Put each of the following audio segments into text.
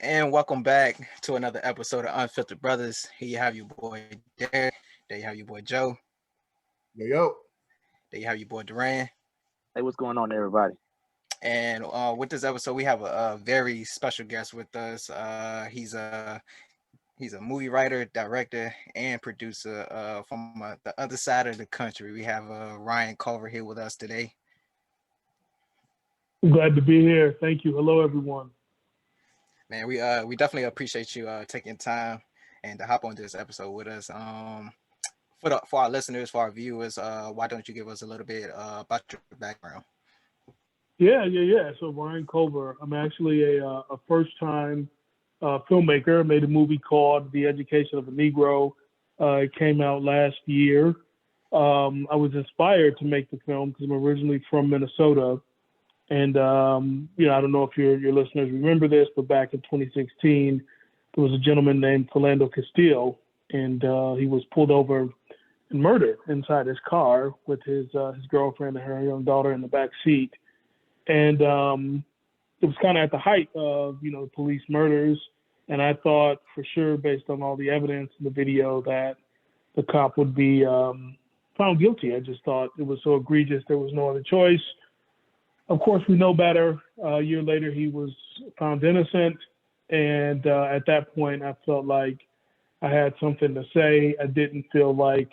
And welcome back to another episode of Unfiltered Brothers. Here you have your boy Derek. There you have your boy Joe. Yo. There you have your boy Duran. Hey, what's going on, everybody? And with this episode, we have a very special guest with us. He's a movie writer, director, and producer from the other side of the country. We have Ryan Culver here with us today. I'm glad to be here. Thank you. Hello, everyone. Man, we definitely appreciate you taking time and to hop on this episode with us. For our listeners, for our viewers, why don't you give us a little bit about your background? Yeah. So Ryan Culver, I'm actually a first-time filmmaker. I made a movie called The Education of a Negro. It came out last year. I was inspired to make the film because I'm originally from Minnesota. And, I don't know if your listeners remember this, but back in 2016, there was a gentleman named Philando Castile, and he was pulled over and murdered inside his car with his girlfriend and her young daughter in the back seat. And it was kind of at the height of, police murders. And I thought for sure, based on all the evidence in the video, that the cop would be found guilty. I just thought it was so egregious, there was no other choice. Of course, we know better. A year later, he was found innocent. And at that point, I felt like I had something to say. I didn't feel like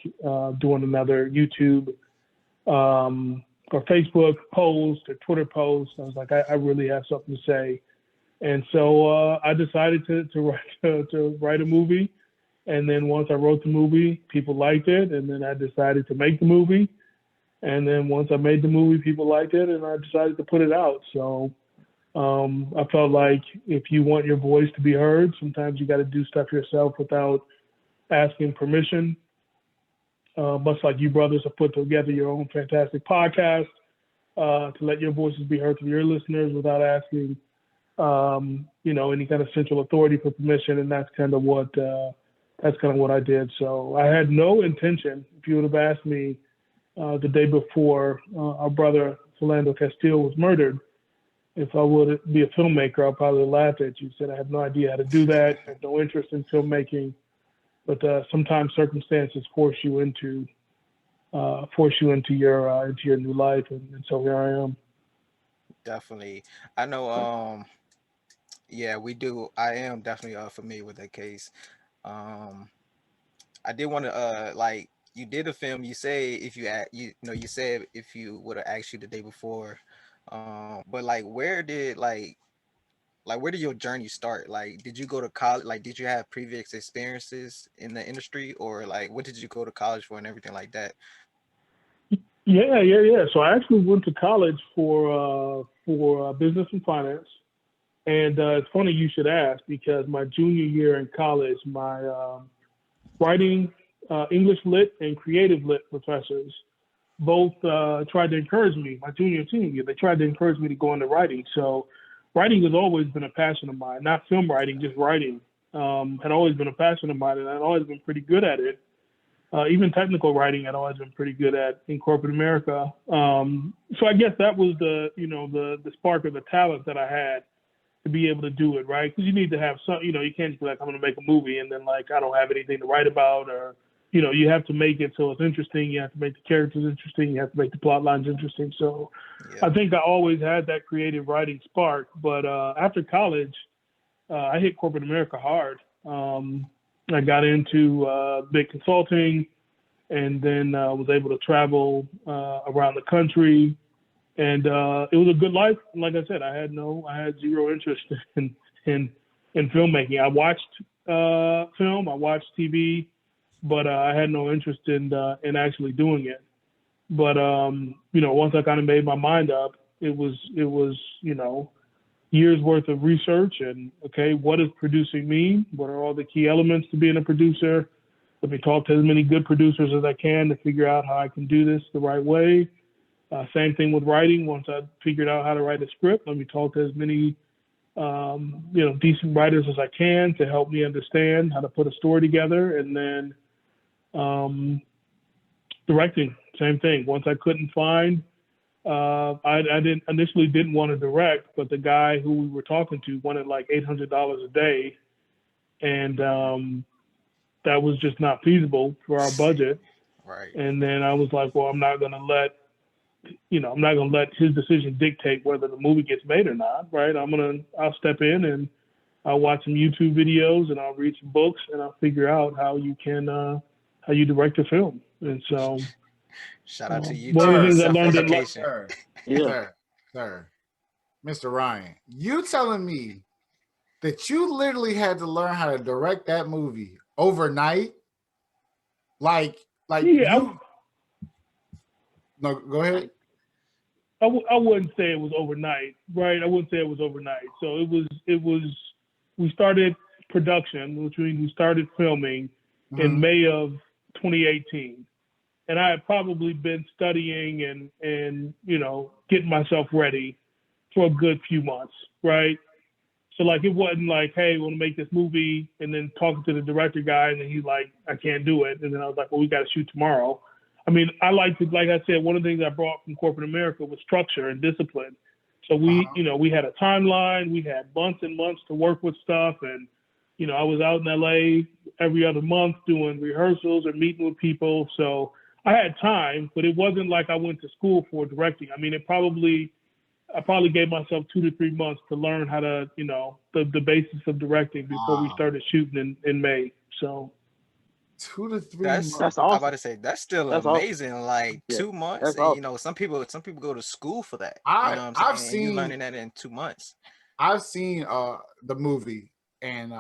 doing another YouTube or Facebook post or Twitter post. I was like, I really have something to say. And so I decided to write a movie. And then once I wrote the movie, people liked it. And then I decided to make the movie. And then once I made the movie, people liked it, and I decided to put it out. So I felt like if you want your voice to be heard, sometimes you got to do stuff yourself without asking permission. Much like you brothers have put together your own fantastic podcast to let your voices be heard to your listeners without asking, any kind of central authority for permission. And that's kind of what I did. So I had no intention. If you would have asked me the day before our brother Philando Castile was murdered, if I would be a filmmaker, I'd probably laugh at you. Said I have no idea how to do that. I have no interest in filmmaking, but sometimes circumstances force you into your new life, and so here I am. Definitely, I know. We do. I am definitely familiar with that case. I did want to you did a film. You say if you you said if you would have asked you the day before, but where did your journey start? Like, did you go to college? Like, did you have previous experiences in the industry, or what did you go to college for and everything like that? Yeah. So I actually went to college for business and finance, and it's funny you should ask because my junior year in college, my writing, English lit and creative lit professors both tried to encourage me. My junior and senior year, they tried to encourage me to go into writing. So writing has always been a passion of mine, not film writing, just writing. Had always been a passion of mine, and I'd always been pretty good at it. Even technical writing, I'd always been pretty good at in corporate America. So I guess that was the spark of the talent that I had to be able to do it, right? Because you need to have some, you can't just be like, I'm going to make a movie and then I don't have anything to write about, or you have to make it so it's interesting. You have to make the characters interesting. You have to make the plot lines interesting. So yeah. I think I always had that creative writing spark. But after college, I hit corporate America hard. I got into big consulting, and then was able to travel around the country. And it was a good life. Like I said, I had zero interest in filmmaking. I watched film, I watched TV, but I had no interest in actually doing it. But once I kind of made my mind up, it was years worth of research and okay, what does producing mean? What are all the key elements to being a producer? Let me talk to as many good producers as I can to figure out how I can do this the right way. Same thing with writing. Once I figured out how to write a script, let me talk to as many decent writers as I can to help me understand how to put a story together. And then directing, same thing. Once I couldn't find I didn't want to direct, but the guy who we were talking to wanted like $800 a day, and that was just not feasible for our budget. Right. And then I was like, well, I'm not gonna let his decision dictate whether the movie gets made or not, right? I'll step in and I'll watch some YouTube videos and I'll read some books and I'll figure out how you direct a film. And so Shout out to one of the YouTube things I learned in life. self-education. Yeah. Sir, Mr. Ryan, you telling me that you literally had to learn how to direct that movie overnight? Like Yeah, no, go ahead. I wouldn't say it was overnight, right? I wouldn't say it was overnight. So we started production, which means we started filming in May of 2018. And I had probably been studying and getting myself ready for a good few months, right? So like it wasn't like, hey, we want to make this movie, and then talking to the director guy, and then he's like, I can't do it. And then I was like, well, we got to shoot tomorrow. I mean, like I said, one of the things I brought from corporate America was structure and discipline. So we had a timeline, we had months and months to work with stuff, and I was out in LA every other month doing rehearsals or meeting with people. So I had time, but it wasn't like I went to school for directing. I mean, I probably gave myself 2 to 3 months to learn how to, the basis of directing before we started shooting in May. So 2 to 3 That's months. I'm awesome. about to say that's still That's awesome. amazing. Like Yeah, 2 months, that's and awesome. some people go to school for that. I- You know what I'm I've saying? And you seen- learning that in 2 months. I've seen the movie, and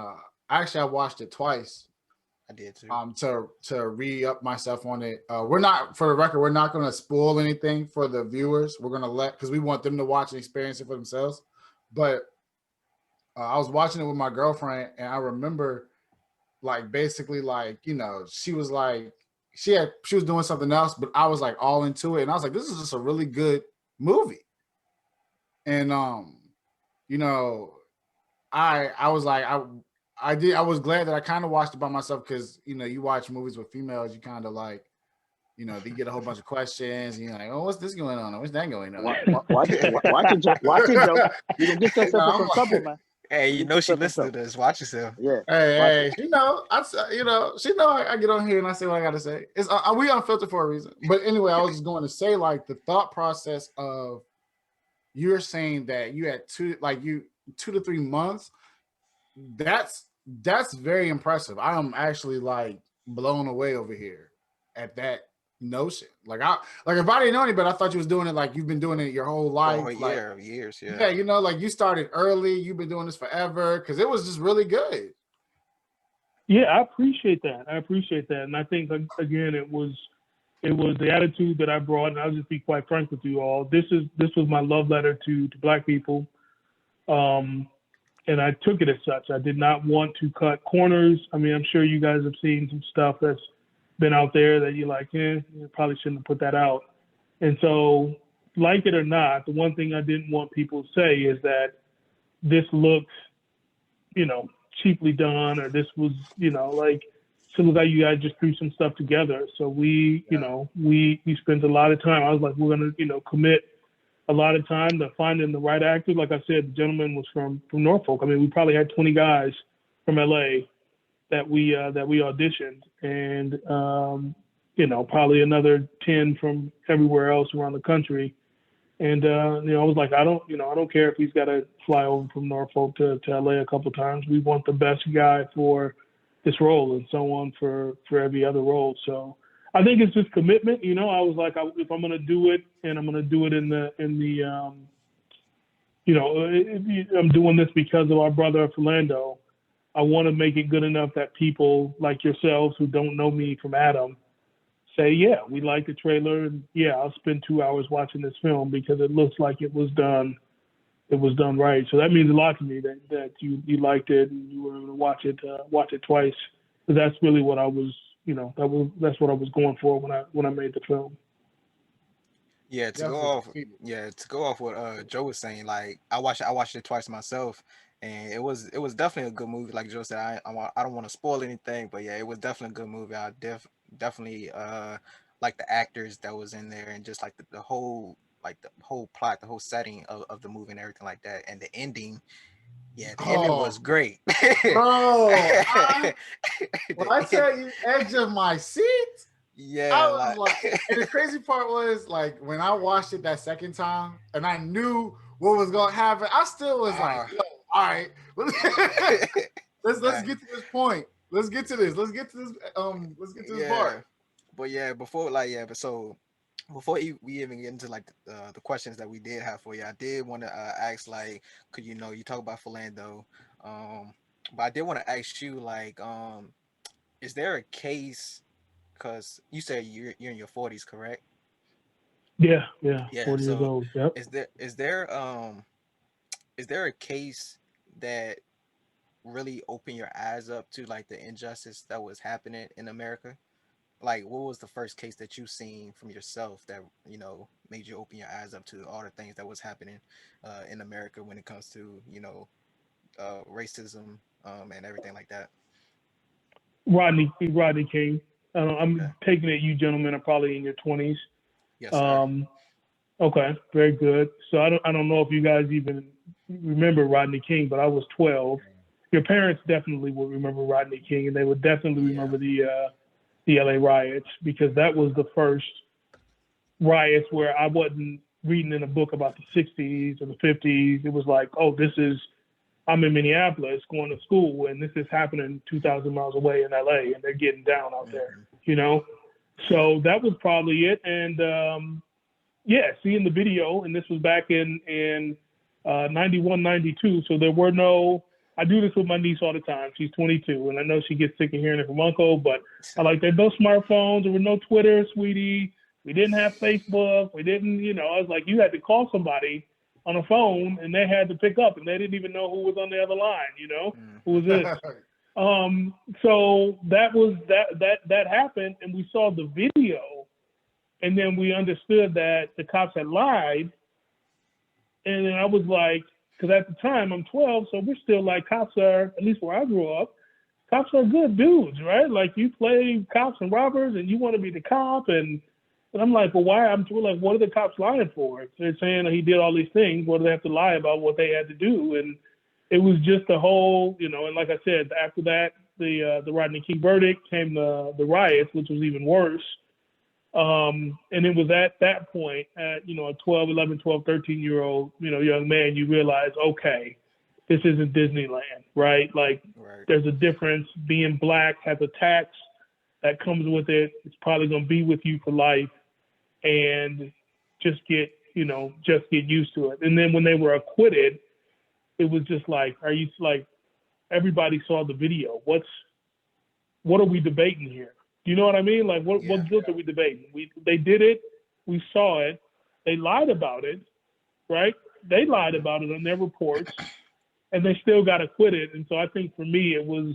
actually I watched it twice. I did too. To re-up myself on it. We're not, for the record, we're not going to spoil anything for the viewers. We're going to because we want them to watch and experience it for themselves. But I was watching it with my girlfriend, and I remember, like, basically, like, she was like, she was doing something else, but I was like all into it, and I was like, this is just a really good movie. And I was like, I was glad that I kind of watched it by myself, because you watch movies with females, you kind of like, they get a whole bunch of questions, and you're like, oh, what's this going on? What's that going on? Watch it, Joe. Watch it, Joe. You can get yourself in some trouble, man. Hey, You you get know she yourself in listens to trouble. this. Watch yourself. Yeah. Hey, she know I get on here and I say what I got to say. It's we unfiltered for a reason. But anyway, I was just going to say, like, the thought process of, you're saying that you had 2 to 3 months. That's very impressive. I am actually like blown away over here at that notion. Like if I didn't know any better, I thought you was doing it like you've been doing it your whole life. For a like, year, years, yeah. Yeah, like you started early, you've been doing this forever, because it was just really good. yeah, I appreciate that. And I think, again, it was the attitude that I brought, and I'll just be quite frank with you all. This was my love letter to Black people. And I took it as such. I did not want to cut corners. I mean, I'm sure you guys have seen some stuff that's been out there that you're like, you probably shouldn't have put that out. And so, like it or not, the one thing I didn't want people to say is that this looked, cheaply done, or this was, like, seems like you guys just threw some stuff together. So we spent a lot of time. I was like, we're gonna, commit a lot of time to finding the right actor. Like I said, the gentleman was from Norfolk. I mean, we probably had 20 guys from LA that we auditioned, and probably another 10 from everywhere else around the country. And I was like, I don't care if he's got to fly over from Norfolk to LA a couple of times. We want the best guy for this role, and so on for every other role. So I think it's just commitment. I was like, if I'm going to do it, and I'm going to do it I'm doing this because of our brother Philando. I want to make it good enough that people like yourselves who don't know me from Adam say, yeah, we like the trailer, and yeah, I'll spend 2 hours watching this film because it looks like it was done right. So that means a lot to me that you liked it and you were able to watch it twice. Because that's really what I was, that's what I was going for when I made the film. Yeah, to go off what Joe was saying, like I watched it twice myself, and it was definitely a good movie. Like Joe said, I don't want to spoil anything, but yeah, it was definitely a good movie. I definitely like the actors that was in there, and just like the whole like the whole plot, the whole setting of the movie and everything like that, and the ending. Yeah, the ending Oh, was great. bro, when The I end, tell you, edge of my seat, I yeah, was like like, and the crazy part was like when I watched it that second time, and I knew what was gonna happen, I still was like, uh, yo, all right, let's uh, get to this point. Let's get to this. Let's get to this. Let's get to this yeah, part. but yeah, before like yeah, but so before we even get into like the questions that we did have for you, I did want to ask like, could you know you talk about Philando, um, but I did want to ask you like, is there a case? Because you said you're in your 40s, correct? Yeah, yeah, Yeah. 40 years So old. Yep. is there a case that really opened your eyes up to like the injustice that was happening in America? Like, what was the first case that you seen from yourself that made you open your eyes up to all the things that was happening in America when it comes to racism and everything like that? Rodney King. Okay. I'm taking it you gentlemen are probably in your 20s. Yes, sir. Um, okay, very good. So I don't know if you guys even remember Rodney King, but I was 12. Your parents definitely will remember Rodney King, and they would definitely Yeah. remember the LA riots because that was the first riots where I wasn't reading in a book about the 60s or the 50s. It was like, oh, I'm in Minneapolis going to school, and this is happening 2,000 miles away in LA, and they're getting down out there, Hmm. you know? Yeah. So that was probably it. And yeah, seeing the video, and this was back in 91, 92. So there were no, I do this with my niece all the time. She's 22, and I know she gets sick of hearing it from Uncle, but I like, there's no smartphones, there were no Twitter, sweetie. We didn't have Facebook. We didn't, I was like, you had to call somebody on a phone, and they had to pick up, and they didn't even know who was on the other line, who Hmm. was this? So that happened, and we saw the video, and then we understood that the cops had lied. And then I was like, because at the time I'm 12, so we're still like, cops are, at least where I grew up, cops are good dudes, right? Like, you play cops and robbers, and you want to be the cop, and I'm like, well, why? We're like, what are the cops lying for? They're saying he did all these things. What do they have to lie about what they had to do? And it was just the whole, and like I said, after that, the Rodney King verdict came the riots, which was even worse. And it was at that point, at, a 12, 11, 12, 13-year-old, young man, you realize, okay, this isn't Disneyland, right? Like, Right. there's a difference. Being black has a tax that comes with it. It's probably going to be with you for life, and just get used to it. And then when they were acquitted, it was just like, are you like, everybody saw the video. What are we debating here? Do you know what I mean? Like, Yeah. what guilt are we debating? They did it. We saw it. They lied about it, right? They lied Hmm. about it on their reports, and they still got acquitted. And so I think for me, it was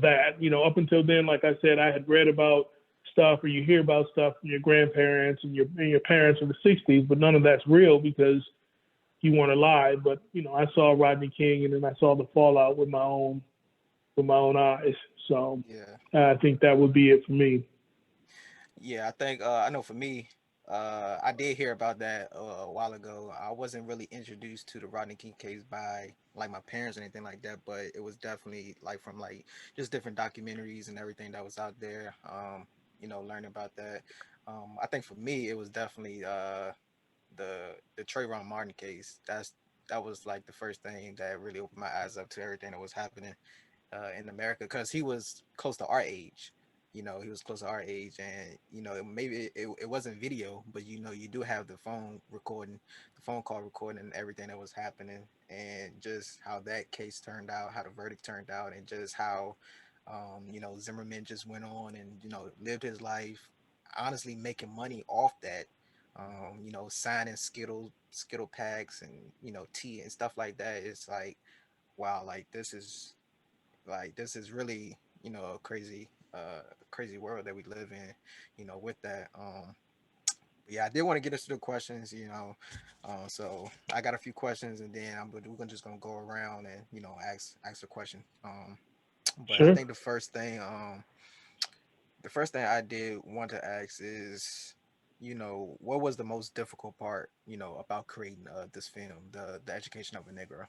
that. Up until then, like I said, I had read about stuff, or you hear about stuff from your grandparents and your parents in the '60s, but none of that's real because you weren't alive. But I saw Rodney King, and then I saw the fallout with my own eyes. So Yeah. I think that would be it for me. Yeah, I think I know for me, I did hear about that a while ago. I wasn't really introduced to the Rodney King case by like my parents or anything like that, but it was definitely like from like just different documentaries and everything that was out there. Learning about that. I think for me, it was definitely the Trayvon Martin case. That was like the first thing that really opened my eyes up to everything that was happening in America because he was close to our age. He was close to our age, and maybe it wasn't video, but you do have the phone recording, the phone call recording, and everything that was happening, and just how that case turned out, how the verdict turned out, and just how Zimmerman just went on and lived his life, honestly making money off that. Signing Skittle packs and tea and stuff like that. It's like, wow, this is really a crazy world that we live in, with that. Yeah, I did want to get us to the questions, so I got a few questions, and then we're just gonna go around and ask a question. But I Sure. think the first thing I did want to ask is, what was the most difficult part, about creating this film, the education of a Negro?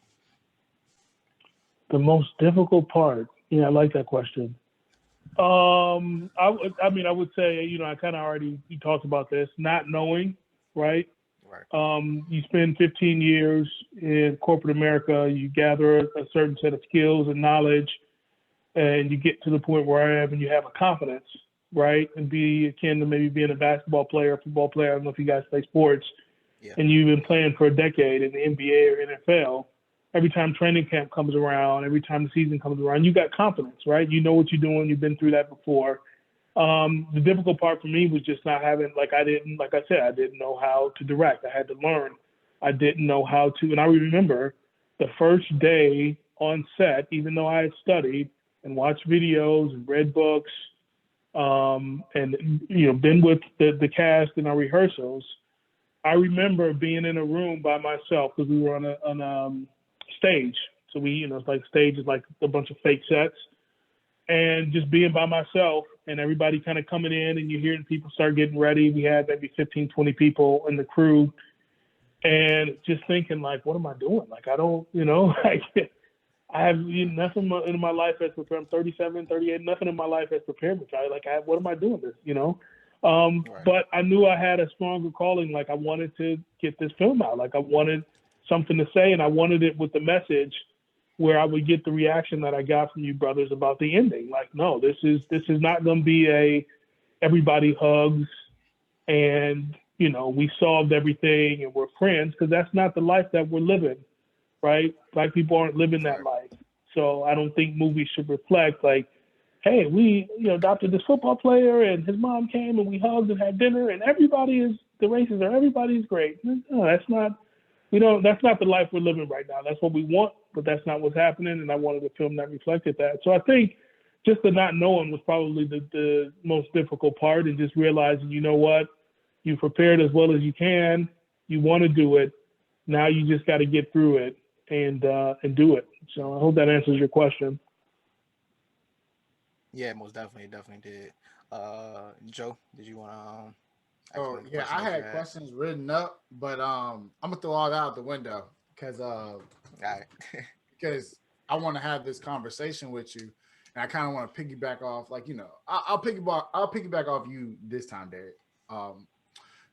The most difficult part. Yeah, I like that question. I would say, I kind of already you talked about this, not knowing, right? Right. You spend 15 years in corporate America, you gather a certain set of skills and knowledge, and you get to the point where I am, and you have a confidence, right? And be akin to maybe being a basketball player, football player. I don't know if you guys play sports, Yeah. and you've been playing for a decade in the NBA or NFL. Every time training camp comes around, every time the season comes around, you got confidence, right? You know what you're doing. You've been through that before. The difficult part for me was just not having, like I said, I didn't know how to direct. I had to learn. I didn't know how to, and I remember the first day on set, even though I had studied and watched videos and read books, and been with the cast in our rehearsals. I remember being in a room by myself because we were on a stage. So it's like stage is like a bunch of fake sets, and just being by myself and everybody kind of coming in, and you're hearing people start getting ready. We had maybe 15, 20 people in the crew, and just thinking like, what am I doing? Like, I don't, like, I have nothing in my life has prepared. I'm 37, 38, nothing in my life has prepared me. What am I doing this, Right. But I knew I had a stronger calling. Like, I wanted to get this film out. Like, I wanted something to say, and I wanted it with the message where I would get the reaction that I got from you brothers about the ending. Like, no, this is not going to be everybody hugs and, we solved everything and we're friends, because that's not the life that we're living, right? Black people aren't living that life. So I don't think movies should reflect like, hey, we, adopted this football player and his mom came and we hugged and had dinner and everybody's great. No, that's not, that's not the life we're living right now. That's what we want, but that's not what's happening. And I wanted a film that reflected that. So I think just the not knowing was probably the most difficult part, and just realizing, you know what, you prepared as well as you can. You want to do it. Now you just got to get through it and do it. So I hope that answers your question. Yeah, most definitely did. Joe, did you want to ask Oh one of the yeah, questions I that you had had? questions written up, but I'm gonna throw all that out the window because All right. because I want to have this conversation with you, and I kind of want to piggyback off, like I'll piggyback off you this time, Derek. Um,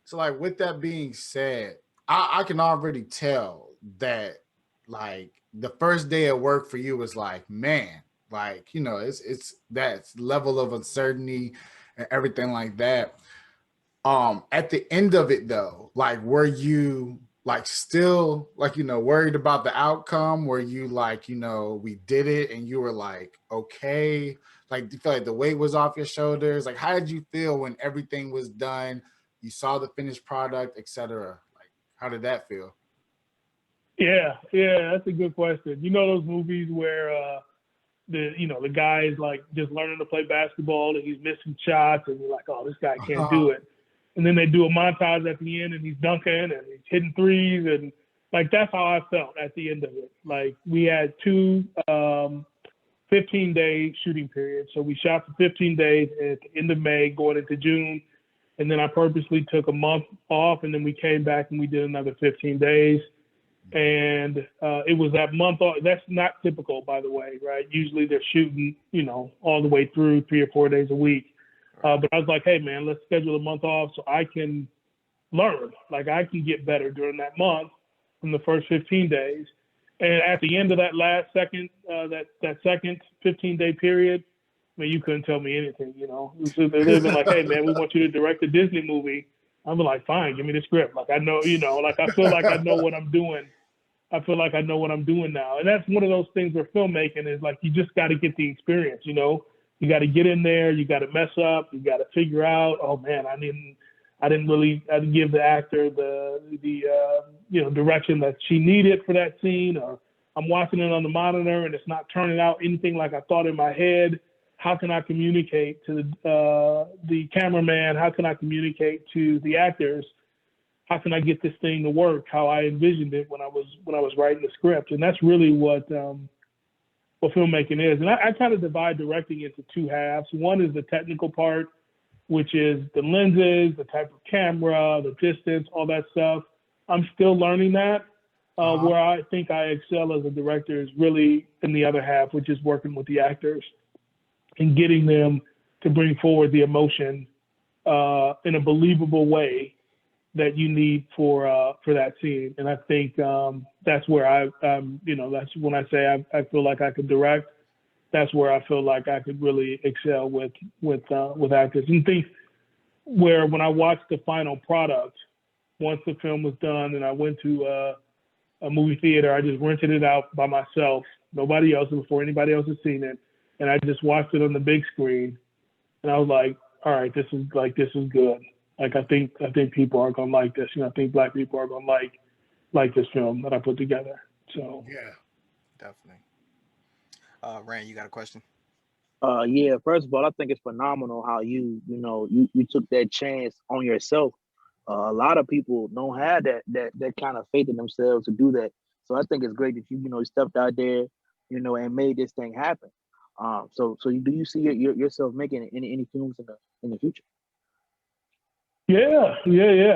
so like with that being said, I can already tell that like the first day at work for you was like, man, like it's that level of uncertainty and everything like that. At the end of it though, like were you like still like worried about the outcome? Were you like we did it and you were like okay, like do you feel like the weight was off your shoulders? Like how did you feel when everything was done, you saw the finished product, etc.? Like how did that feel? Yeah, that's a good question. Those movies where the guy is like just learning to play basketball and he's missing shots and you're like, oh, this guy can't do it. And then they do a montage at the end and he's dunking and he's hitting threes, and like that's how I felt at the end of it. Like we had two 15-day shooting periods. So we shot for 15 days at the end of May going into June. And then I purposely took a month off, and then we came back and we did another 15 days. And it was that month off. That's not typical, by the way, right? Usually they're shooting, all the way through 3 or 4 days a week. But I was like, hey, man, let's schedule a month off so I can learn. Like I can get better during that month from the first 15 days. And at the end of that last second, that second 15-day period, I mean, you couldn't tell me anything, So they'd have been like, hey, man, we want you to direct a Disney movie. I'd be like, fine, give me the script. Like I know, like I feel like I know what I'm doing. I feel like I know what I'm doing now. And that's one of those things where filmmaking is like, you just got to get the experience, You got to get in there. You got to mess up. You got to figure out, oh, man, I didn't give the actor the direction that she needed for that scene, or I'm watching it on the monitor and it's not turning out anything like I thought in my head. How can I communicate to the cameraman? How can I communicate to the actors? How can I get this thing to work how I envisioned it when I was writing the script? And that's really what filmmaking is. And I kind of divide directing into two halves. One is the technical part, which is the lenses, the type of camera, the distance, all that stuff. I'm still learning that. Where I think I excel as a director is really in the other half, which is working with the actors and getting them to bring forward the emotion in a believable way that you need for that scene. And I think that's where that's when I say I feel like I could direct. That's where I feel like I could really excel with actors. And think where when I watched the final product, once the film was done and I went to a movie theater, I just rented it out by myself, nobody else, before anybody else had seen it. And I just watched it on the big screen. And I was like, all right, this is good. Like, I think people are going to like this. I think Black people are going to like this film that I put together. So, yeah, Definitely. Rand, you got a question? Yeah, first of all, I think it's phenomenal how you took that chance on yourself. A lot of people don't have that kind of faith in themselves to do that. So I think it's great that you stepped out there, and made this thing happen. So do you see yourself making any films in the future? Yeah.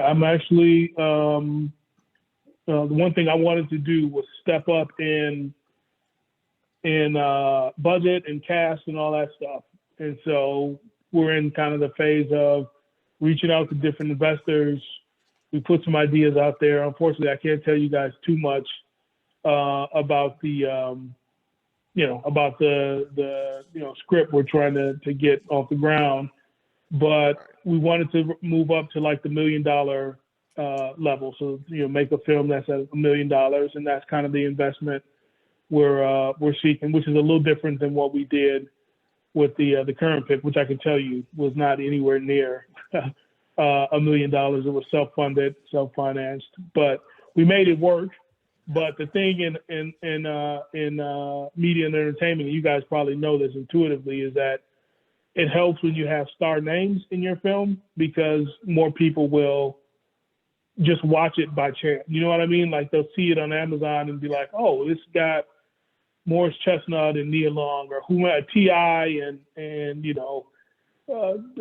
I'm actually the one thing I wanted to do was step up in budget and cast and all that stuff. And so we're in kind of the phase of reaching out to different investors. We put some ideas out there. Unfortunately, I can't tell you guys too much about the script we're trying to get off the ground. But we wanted to move up to like the $1 million level. So make a film that's at $1 million, and that's kind of the investment we're seeking, which is a little different than what we did with the current pick, which I can tell you was not anywhere near $1 million. It was self-funded, self-financed, but we made it work. But the thing in media and entertainment, you guys probably know this intuitively, is that it helps when you have star names in your film because more people will just watch it by chance. You know what I mean? Like they'll see it on Amazon and be like, oh, this got Morris Chestnut and Nia Long, or T.I. and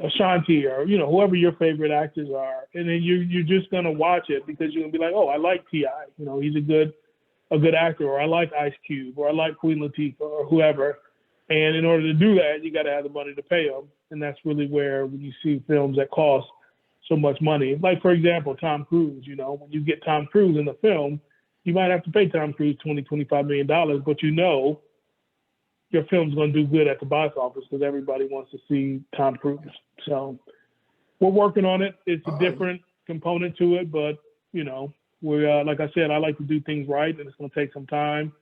Ashanti, or whoever your favorite actors are, and then you're just gonna watch it because you're gonna be like, oh, I like T.I. He's a good actor, or I like Ice Cube, or I like Queen Latifah, or whoever. And in order to do that, you got to have the money to pay them, and that's really where when you see films that cost so much money, like for example, Tom Cruise. When you get Tom Cruise in the film, you might have to pay Tom Cruise $20-25 million, but your film's going to do good at the box office because everybody wants to see Tom Cruise. So we're working on it. It's a different component to it, but we're like I said, I like to do things right, and it's going to take some time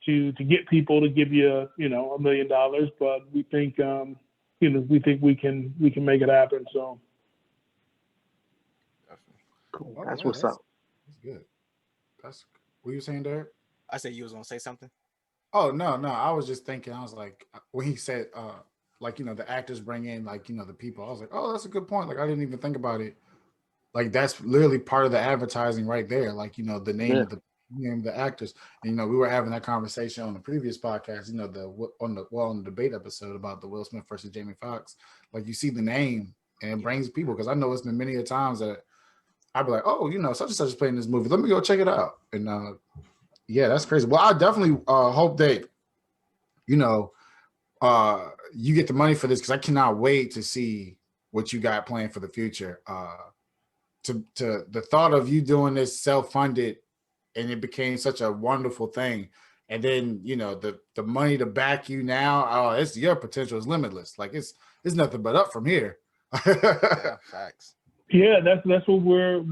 to get people to give you $1 million, but we think we can make it happen. So cool. That's what's up. That's good. That's what you saying, Derek? I said you was gonna say something. Oh no, I was just thinking. I was like, when he said, the actors bring in the people. I was like, oh, that's a good point. Like I didn't even think about it. Like that's literally part of the advertising right there. Like the name of the name of the actors. And we were having that conversation on the previous podcast. On the debate episode about the Will Smith versus Jamie Foxx. Like you see the name and it brings people, because I know it's been many a times that I'd be like, oh, such and such is playing this movie. Let me go check it out. And yeah, that's crazy. Well, I definitely hope that you get the money for this, because I cannot wait to see what you got planned for the future. To the thought of you doing this self-funded, and it became such a wonderful thing, and then the money to back you now, it's your potential is limitless. Like it's nothing but up from here. Yeah, facts. Yeah, that's what we're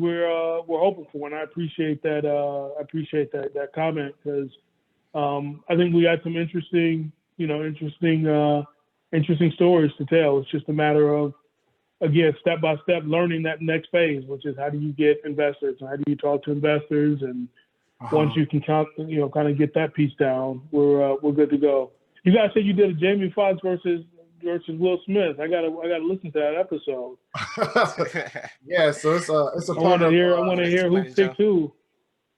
hoping for, and I appreciate that. I appreciate that comment, because I think we got some interesting stories to tell. It's just a matter of, again, step by step, learning that next phase, which is how do you get investors and how do you talk to investors, and once you can kind of get that piece down, we're good to go. You guys said you did a Jamie Foxx versus Will Smith. I gotta listen to that episode. Yeah, so it's a I part want of. I want to hear who picked who.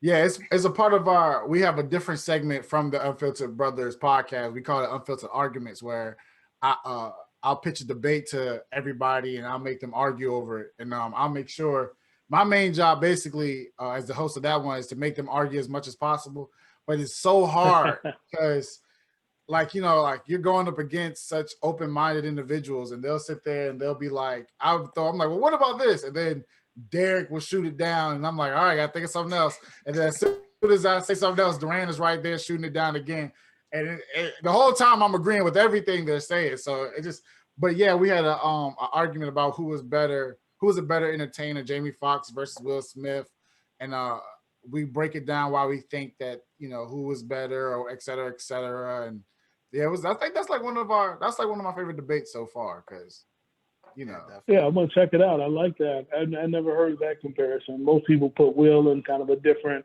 Yeah, it's a part of our. We have a different segment from the Unfiltered Brothers podcast. We call it Unfiltered Arguments, where I I'll pitch a debate to everybody and I'll make them argue over it. And I'll make sure my main job basically as the host of that one is to make them argue as much as possible. But it's so hard because like, like you're going up against such open-minded individuals and they'll sit there and they'll be like, I'm like, well, what about this? And then Derek will shoot it down and I'm like, all right, I gotta think of something else. And then as soon as I say something else, Duran is right there shooting it down again. And the whole time I'm agreeing with everything they're saying. So it just, but yeah, we had an argument about who was a better entertainer, Jamie Foxx versus Will Smith. And we break it down why we think that, who was better or et cetera, et cetera. And yeah, I think that's like one of my favorite debates so far. Cause yeah, I'm gonna check it out. I like that. I never heard that comparison. Most people put Will in kind of a different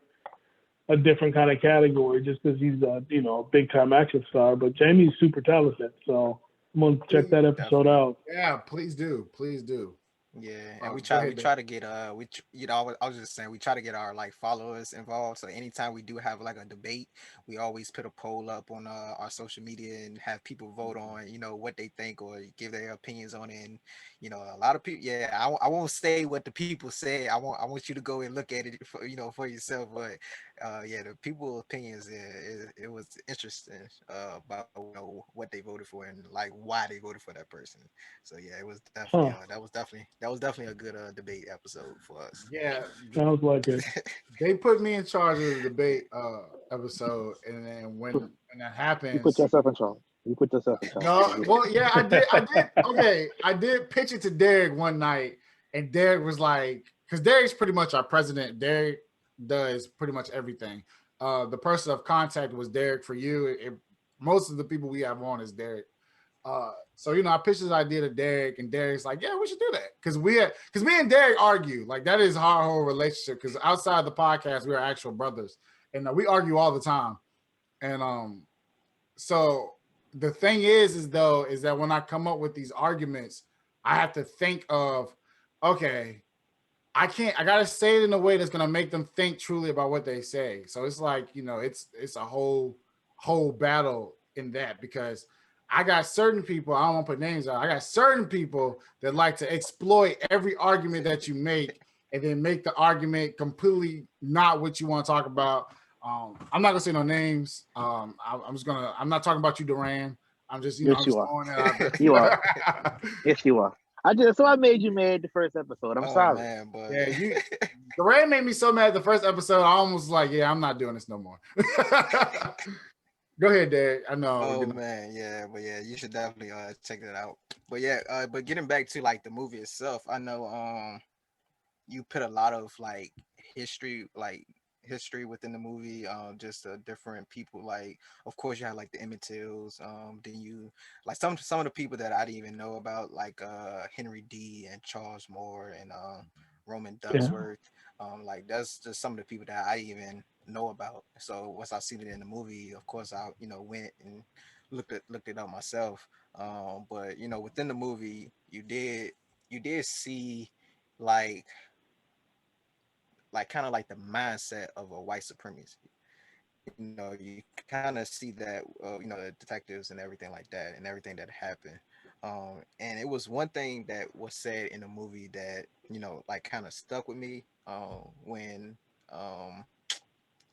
kind of category just because he's a big time action star. But Jamie's super talented, so I'm gonna check that episode out. Yeah, please do. Yeah, and we try to get I was just saying we try to get our like followers involved. So anytime we do have like a debate, we always put a poll up on our social media and have people vote on what they think or give their opinions on it. And a lot of people, yeah, I won't say what the people say. I want you to go and look at it for for yourself. But yeah, the people's opinions, it was interesting about what they voted for and like why they voted for that person. So yeah, it was definitely that was definitely a good debate episode for us. Yeah, sounds like it. They put me in charge of the debate episode, and then when that happens, you put yourself in charge. No, well, yeah, I did. Okay, I did pitch it to Derek one night, and Derek was like, because Derek's pretty much our president. Derek does pretty much everything. The person of contact was Derek for you. Most of the people we have on is Derek. So I pitched this idea to Derek, and Derek's like, "Yeah, we should do that." Because me and Derek argue like that is our whole relationship. Because outside the podcast, we are actual brothers, and we argue all the time. And so the thing is that when I come up with these arguments, I have to think of, okay, I gotta say it in a way that's gonna make them think truly about what they say. So it's like, it's a whole battle in that because I got certain people, I don't want to put names out. I got certain people that like to exploit every argument that you make and then make the argument completely not what you want to talk about. I'm not gonna say no names. I'm not talking about you, Duran. I'm just, yes, I'm you just are. throwing it out there. You are. Yes, you are. I made you mad the first episode. I'm sorry. Man, but yeah, Duran made me so mad the first episode. I almost like, yeah, I'm not doing this no more. Go ahead, Derek. I know. Oh man, yeah, but yeah, you should definitely check that out. But yeah, but getting back to like the movie itself, I know you put a lot of like history within the movie, just different people. Like, of course, you had like the Emmett Tills. Then you like some of the people that I didn't even know about, like Henry D. and Charles Moore and Roman Dunsworth. Like that's just some of the people that I didn't even know about. So once I seen it in the movie, of course, I went and looked it up myself. But within the movie, you did see like kind of like the mindset of a white supremacy. You kind of see that, the detectives and everything like that, and everything that happened. And it was one thing that was said in the movie that like kind of stuck with me. When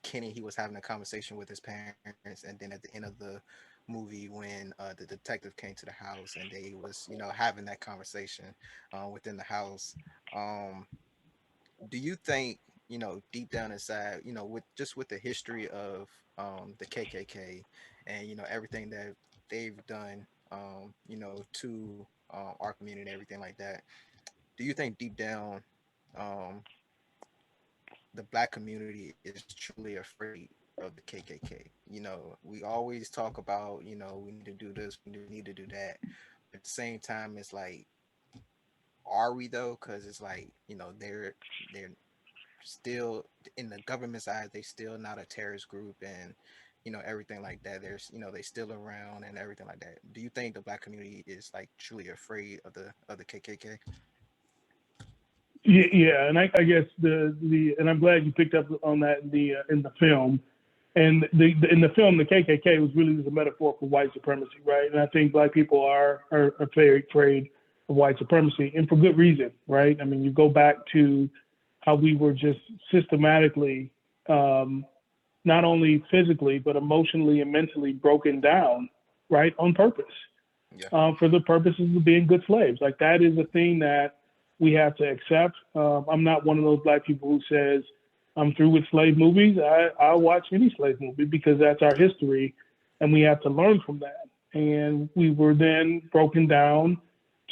Kenny, he was having a conversation with his parents, and then at the end of the movie, when the detective came to the house and they was having that conversation within the house. Do you think deep down inside, with the history of the KKK and everything that they've done to our community and everything like that, do you think deep down the black community is truly afraid of the KKK? We always talk about we need to do this, we need to do that. At the same time, it's like, are we though? Because it's like they're still, in the government's eyes, they still not a terrorist group, and everything like that. There's they still around and everything like that. Do you think the black community is like truly afraid of the KKK? Yeah, and I guess the and I'm glad you picked up on that in the film. And in the film, the KKK was really just a metaphor for white supremacy, right? And I think Black people are very afraid of white supremacy, and for good reason, right? I mean, you go back to how we were just systematically, not only physically, but emotionally and mentally broken down, right, on purpose, for the purposes of being good slaves. Like, that is a thing that we have to accept. I'm not one of those Black people who says, I'm through with slave movies. I'll watch any slave movie because that's our history, and we have to learn from that. And we were then broken down,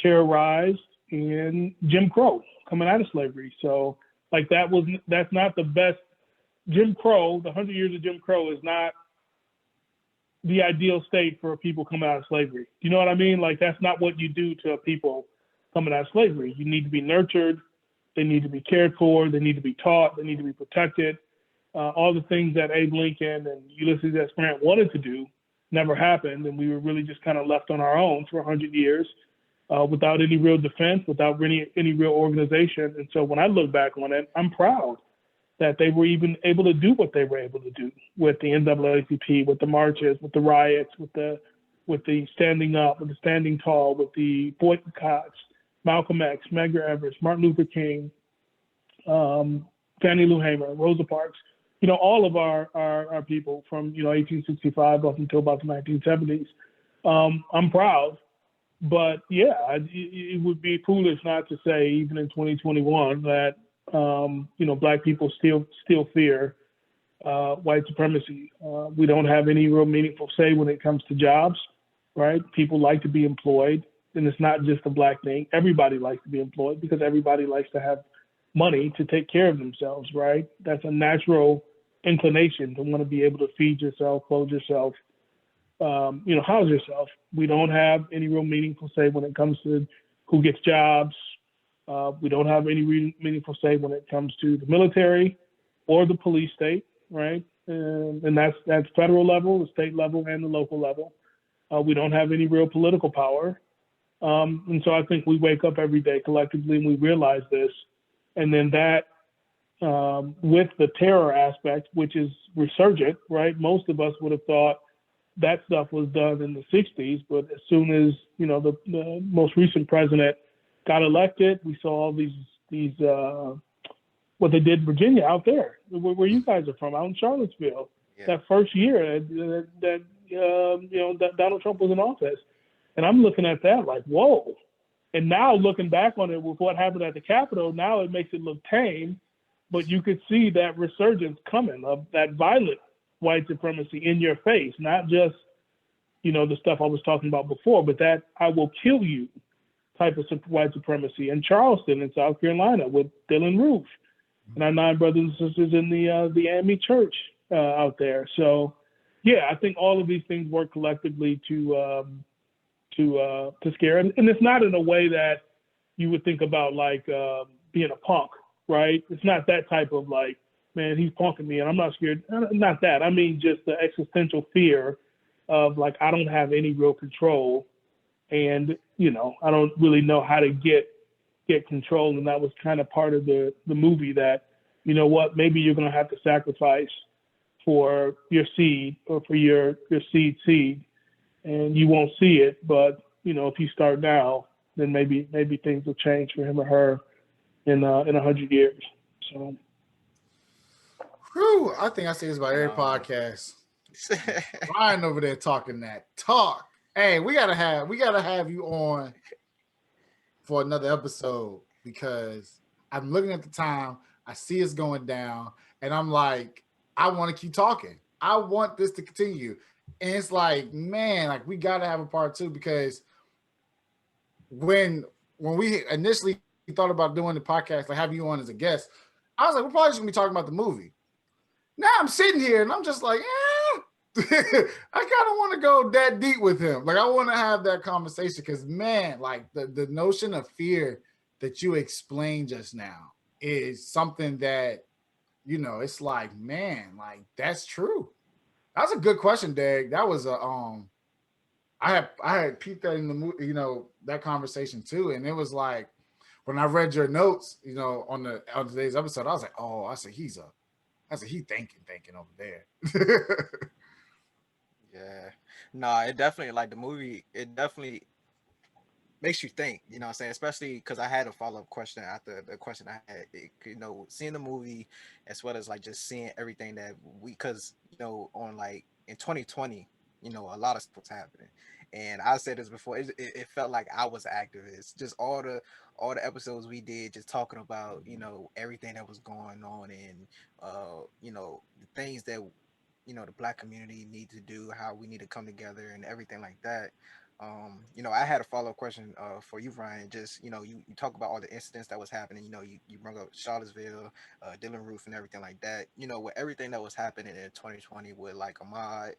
terrorized, and Jim Crow coming out of slavery. So, like, that's not the best. Jim Crow, the 100 years of Jim Crow is not the ideal state for people coming out of slavery. Do you know what I mean? Like, that's not what you do to people coming out of slavery. You need to be nurtured. They need to be cared for. They need to be taught. They need to be protected. All the things that Abe Lincoln and Ulysses S. Grant wanted to do never happened, and we were really just kind of left on our own for 100 years without any real defense, without any real organization. And so when I look back on it, I'm proud that they were even able to do what they were able to do with the NAACP, with the marches, with the riots, with the standing up, with the standing tall, with the boycotts, Malcolm X, Medgar Evers, Martin Luther King, Fannie Lou Hamer, Rosa Parks, you know, all of our people from, 1865 up until about the 1970s. I'm proud, but yeah, it would be foolish not to say, even in 2021, that, Black people still fear white supremacy. We don't have any real meaningful say when it comes to jobs, right? People like to be employed. And it's not just a Black thing. Everybody likes to be employed because everybody likes to have money to take care of themselves, right? That's a natural inclination to want to be able to feed yourself, clothe yourself, house yourself. We don't have any real meaningful say when it comes to who gets jobs. We don't have any meaningful say when it comes to the military or the police state, right? And that's federal level, the state level, and the local level. We don't have any real political power. And so I think we wake up every day collectively and we realize this. And then that, with the terror aspect, which is resurgent, right? Most of us would have thought that stuff was done in the 60s, but as soon as, the most recent president got elected, we saw all these what they did in Virginia out there, where you guys are from, out in Charlottesville. Yeah. That first year that Donald Trump was in office. And I'm looking at that like, whoa. And now looking back on it with what happened at the Capitol, now it makes it look tame, but you could see that resurgence coming of that violent white supremacy in your face, not just, the stuff I was talking about before, but that I will kill you type of white supremacy in Charleston in South Carolina with Dylann Roof and our 9 brothers and sisters in the AME church out there. So, yeah, I think all of these things work collectively to scare. And it's not in a way that you would think about like being a punk, right? It's not that type of like, man, he's punking me and I'm not scared. Not that. I mean, just the existential fear of like, I don't have any real control and, I don't really know how to get control. And that was kind of part of the movie that, maybe you're going to have to sacrifice for your seed or for your seed. And you won't see it, but if you start now, then maybe things will change for him or her in 100 years. So, whew, I think I say this about every podcast. Ryan over there talking that talk. Hey, we gotta have you on for another episode because I'm looking at the time. I see it's going down, and I'm like, I want to keep talking. I want this to continue. And it's like, man, like we gotta have a part 2 because when we initially thought about doing the podcast, like have you on as a guest, I was like, we're probably just gonna be talking about the movie. Now I'm sitting here and I'm just like, I kind of want to go that deep with him. Like I want to have that conversation because, man, like the notion of fear that you explained just now is something that, it's like, man, like that's true. That's a good question, Dag. That was I had peeped that in the movie, that conversation too, and it was like when I read your notes, on today's episode, I was like, oh, I said he's a I said, he thinking over there. Yeah. No, it definitely like the movie. It definitely makes you think. You know what I'm saying? Especially because I had a follow up question after the question I had. Seeing the movie as well as like just seeing everything that because on like in 2020, a lot of stuff was happening, and I said this before. It felt like I was an activist. Just all the episodes we did, just talking about everything that was going on and the things that the black community need to do, how we need to come together and everything like that. I had a follow-up question for you, Ryan. Just, you talk about all the incidents that was happening. You brought up Charlottesville, Dylan Roof and everything like that. With everything that was happening in 2020 with like Ahmaud,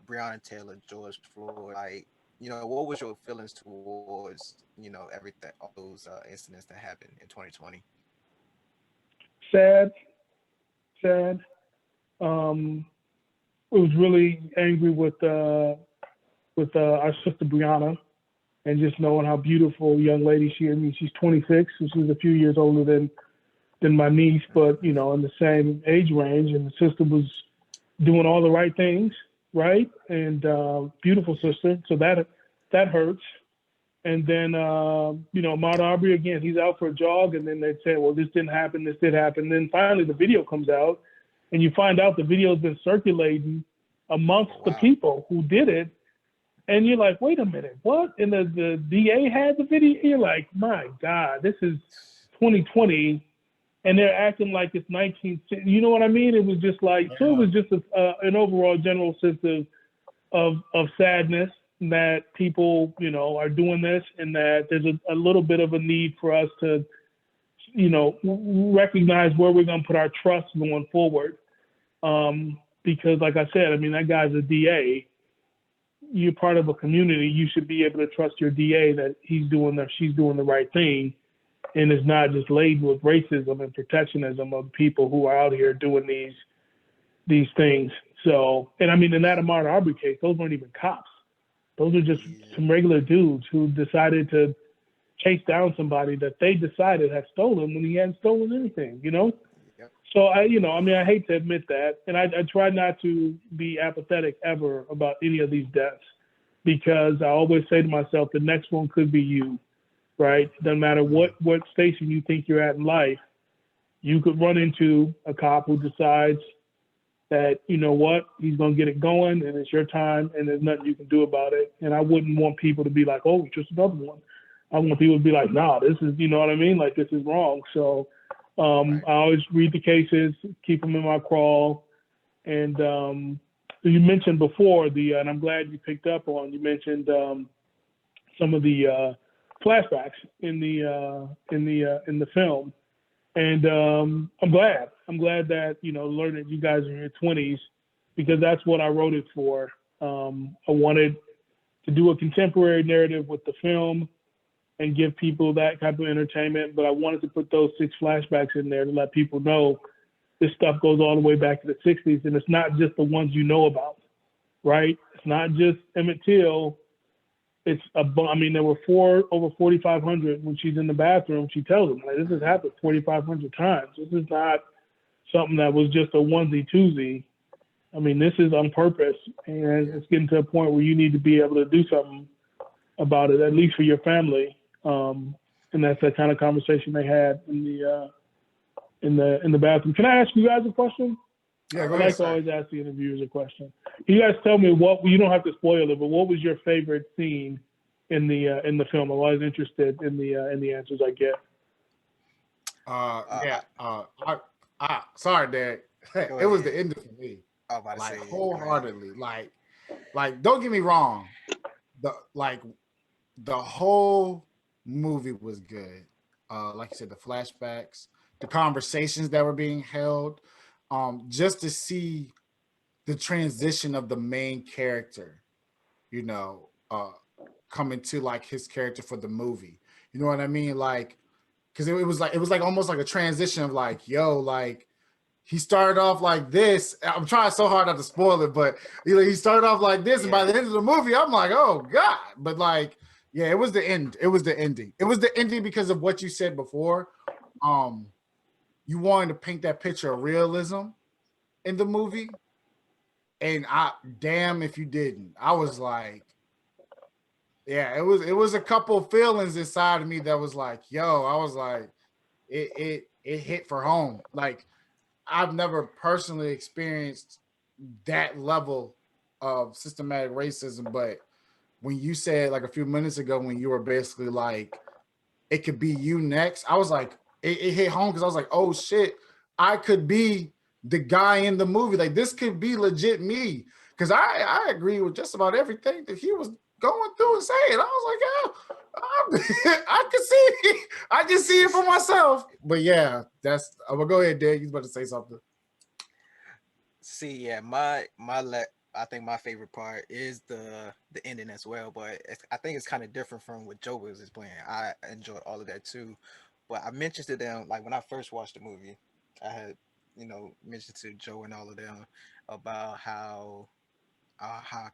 Breonna Taylor, George Floyd, like, what was your feelings towards, everything, all those incidents that happened in 2020? Sad, sad. Um, I was really angry with our sister Brianna, and just knowing how beautiful young lady she is. I mean, she's 26, so she's a few years older than my niece, but in the same age range. And the sister was doing all the right things, right? And beautiful sister. So that hurts. And then Ahmaud Arbery again, he's out for a jog, and then they say, well, this didn't happen, this did happen. And then finally the video comes out, and you find out the video's been circulating amongst the people who did it. And you're like, wait a minute, what? And the DA had the video. You're like, my God, this is 2020, and they're acting like it's 1960. You know what I mean? It was just like, so it was just an overall general sense of sadness that people, are doing this, and that there's a little bit of a need for us to, recognize where we're going to put our trust going forward. Because like I said, I mean, that guy's a DA. You're part of a community. You should be able to trust your DA that she's doing the right thing, and is not just laden with racism and protectionism of people who are out here doing these things. So, and I mean, in that Ahmaud Arbery case, those weren't even cops. Those are just some regular dudes who decided to chase down somebody that they decided had stolen when he hadn't stolen anything, Yep. So I hate to admit that. And I try not to be apathetic ever about any of these deaths, because I always say to myself, the next one could be you, right? Doesn't matter what station you think you're at in life, you could run into a cop who decides that, he's going to get it going and it's your time and there's nothing you can do about it. And I wouldn't want people to be like, oh, it's just another one. I want people to be like, nah, this is, you know what I mean? Like, this is wrong. So I always read the cases, keep them in my crawl. And you mentioned before and I'm glad you picked up on, you mentioned some of the flashbacks in the film. And I'm glad that, learned that you guys are in your 20s, because that's what I wrote it for. I wanted to do a contemporary narrative with the film and give people that type of entertainment, but I wanted to put those 6 flashbacks in there to let people know this stuff goes all the way back to the 60s, and it's not just the ones you know about, right? It's not just Emmett Till. It's there were over 4,500 when she's in the bathroom. She tells them, like, this has happened 4,500 times. This is not something that was just a onesie twosie. I mean, this is on purpose, and it's getting to a point where you need to be able to do something about it, at least for your family. And that's that kind of conversation they had in the bathroom. Can I ask you guys a question? Yeah, go I ahead. like to always ask the interviewers a question. Can you guys tell me you don't have to spoil it, but what was your favorite scene in the film? I'm always interested in the answers I get. Sorry, Dad. It was the end for me. Like wholeheartedly. Like, don't get me wrong. The whole movie was good. Like you said, the flashbacks, the conversations that were being held, just to see the transition of the main character, coming to like his character for the movie. You know what I mean? Like, because it was like almost like a transition of like, like he started off like this. I'm trying so hard not to spoil it, but he started off like this, and by the end of the movie, I'm like, oh God. But like, yeah, it was the end. It was the ending. It was the ending because of what you said before. You wanted to paint that picture of realism, in the movie, and I damn if you didn't. I was like, yeah, it was a couple feelings inside of me that was like, yo, I was like, it hit for home. Like I've never personally experienced that level of systematic racism, but when you said like a few minutes ago when you were basically like it could be you next, I was like it hit home because I was like, oh shit, I could be the guy in the movie. Like this could be legit me. Because I agree with just about everything that he was going through and saying. I was like, yeah, I can see it. I can see it for myself. But yeah, that's well go ahead, Dad. You was about to say something. See, yeah, I think my favorite part is the ending as well, but I think it's kind of different from what Joe was explaining. I enjoyed all of that too, but I mentioned to them like when I first watched the movie, I had mentioned to Joe and all of them about how